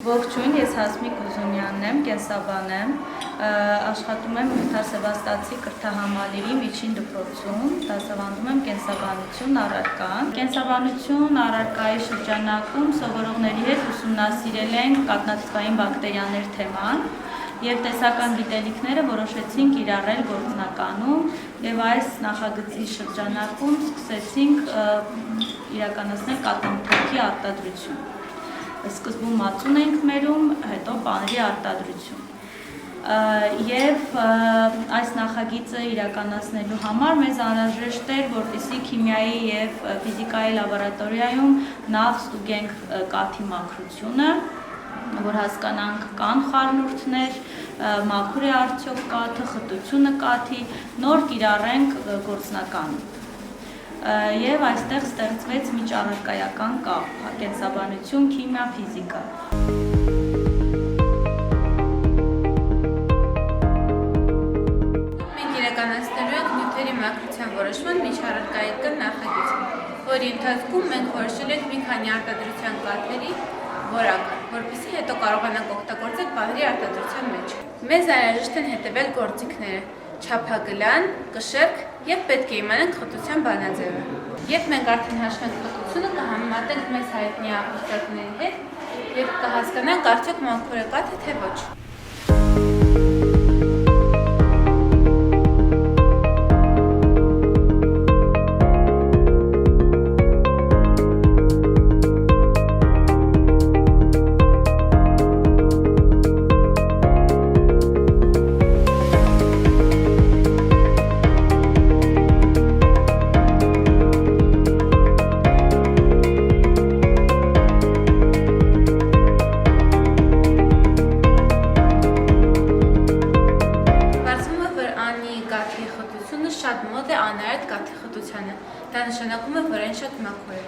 Ողջույն, ես Հասմիկ Ուզունյանն եմ, կենսաբան եմ, աշխատում եմ Մուխտար Սևաստացի կրթահամալիրի միջին դպրոցում, դասավանդում եմ կենսաբանություն առարկան։ Կենսաբանություն առարկայի շրջանակում սովորողների հետ ուսումնասիրել ենք կաթնածծկային բակտերիաներ թեման և տեսական գիտելիքները որոշեցինք կիրառել գործնականում և այս նախագծի շրջանակում սկսեցինք իրականացնել կաթնամթերքի արտադրություն։ Սկզբում մածուն ենք մերում, հետո պանրի արտադրություն։ Եվ այս նախագիծը իրականացնելու համար մեզ անհրաժեշտ էր, որպեսզի քիմիայի և ֆիզիկայի լաբորատորիայում նախ ստուգենք կաթի մաքրությունը, որ հասկանանք կան խառնուրդներ, մաքուր է արդյոք կաթը, խտությունը կաթի, նոր կիրառենք գործնականում։ Եվ այստեղ ստեղծվեց միջառարկայական կապ, կենսաբանություն, քիմիա, ֆիզիկա։ Մենք իրականացնելու ենք նյութերի մաքրության որոշման միջառարկայական նախագիծ, որի ընթացքում մենք որոշել ենք մի քանի արտադրության կաթերի որակ, որպեսզի հետո կարողանանք օգտագործել պանրի արտադրության մեջ։ Մեզ անհրաժեշտ են հետևյալ գործիքները՝ չափագլան, կշեռք և պետք է իմանանք խտության բանաձևը։ Երբ մենք արդեն հաշվենք խտությունը, կհամեմատենք մեզ հայտնի ապստակների հետ և կհասկանանք արդյոք մաքուր է կաթը, թե ոչ։ Շատ մոտ է անարատ կաթի խտությանը, դա նշանակում է, որ այն շատ մաքուր է։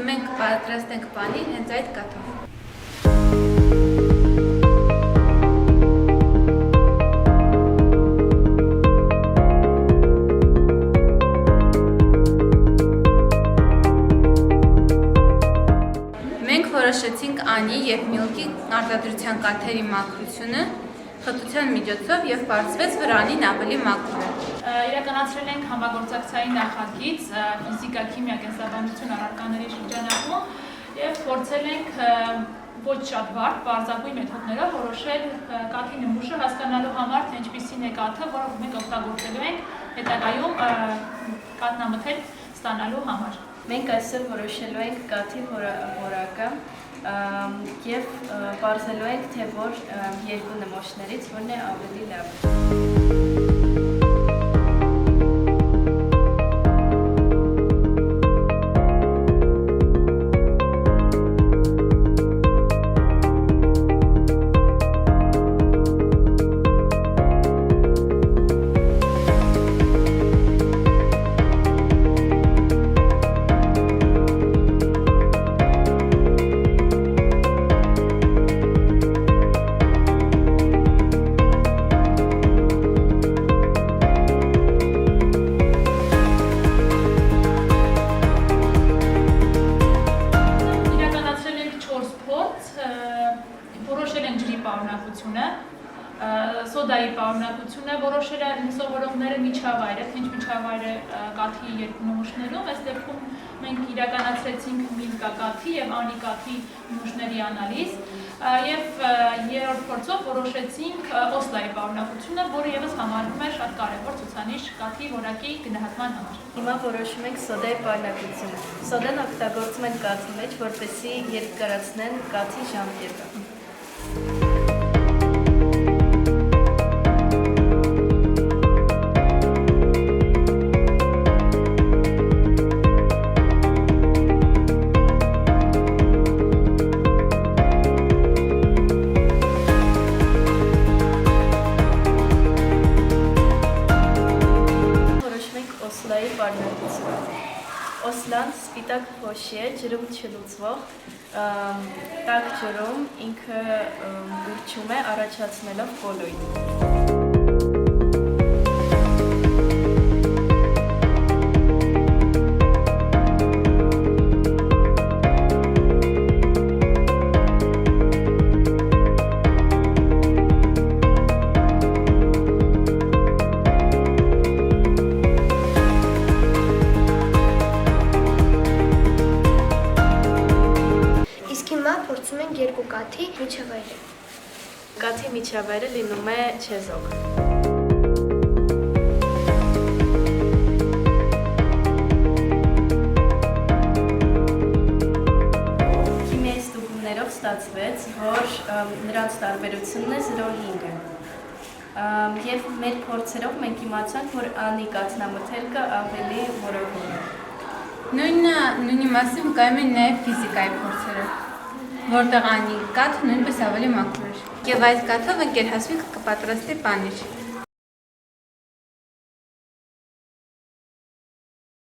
Մենք պատրաստենք պանիր հենց այդ կաթով։ Մենք որոշեցինք անի և միլկի արտադրության կաթերի մաքրությունը խտության միջոցով և պարզվեց, որ անին ավելի մաքուր է։ Իրականացրել ենք համագործակցային նախագիծ ֆիզիկա, քիմիա, կենսաբանություն առարկաների շրջանակում և փորձել ենք ոչ շատ բարդ, պարզագույն մեթոդներով որոշել կաթի նմուշը հասկանալու համար, թե ինչպիսին է կաթը, որը մենք օգտագործելու ենք հետագայում կաթնամթերք ստանալու համար։ Մենք այսօր որոշելու ենք կաթի որակը և պարզելու ենք, թե որ երկու նմուշներից որն է ավելի լավ։ Որոշել են ջրի պարունակությունը, սոդայի պարունակությունը, որոշել են սովորողները միջավայրը, թե ինչ միջավայր է կաթի երկու նմուշներում, այս դեպքում մենք իրականացրեցինք միլկա կաթի և անի կաթի նմուշների անալիզ և երրորդ փորձով որոշեցինք օսլայի պարունակությունը, որը ևս համարվում է շատ կարևոր ցուցանիշ կաթի որակի գնահատման համար։ Հիմա որոշում ենք սոդայի պարունակությունը։ Սոդան օգտագործում են կաթի մեջ, որպեսզի երկարացնեն կաթի ժամկետը։ Օսլան սպիտակ փոշի է, ջրում չլուծվող, տաք ջրում ինքը ուրչում է, առաջացնելով կոլոիդ։ Հիմա փորձում ենք երկու կաթի միջավայրը։ Կաթի միջավայրը լինում է չեզոք։ Քիմիայի ստուգումներով ստացվեց, որ նրանց տարբերությունն է 0.5-ը։ Եվ մեր փորձերով մենք իմացանք, որ անի կաթնամթերքը ավելի որոշում է։ Նույնի մասին վկայում են նաև ֆիզիկայի փորձերը, որտեղ անի կաթը նույնպես ավելի մաքուր էր։ Եվ այդ կաթով ընկերհասմիկ կպատրաստի պանիր։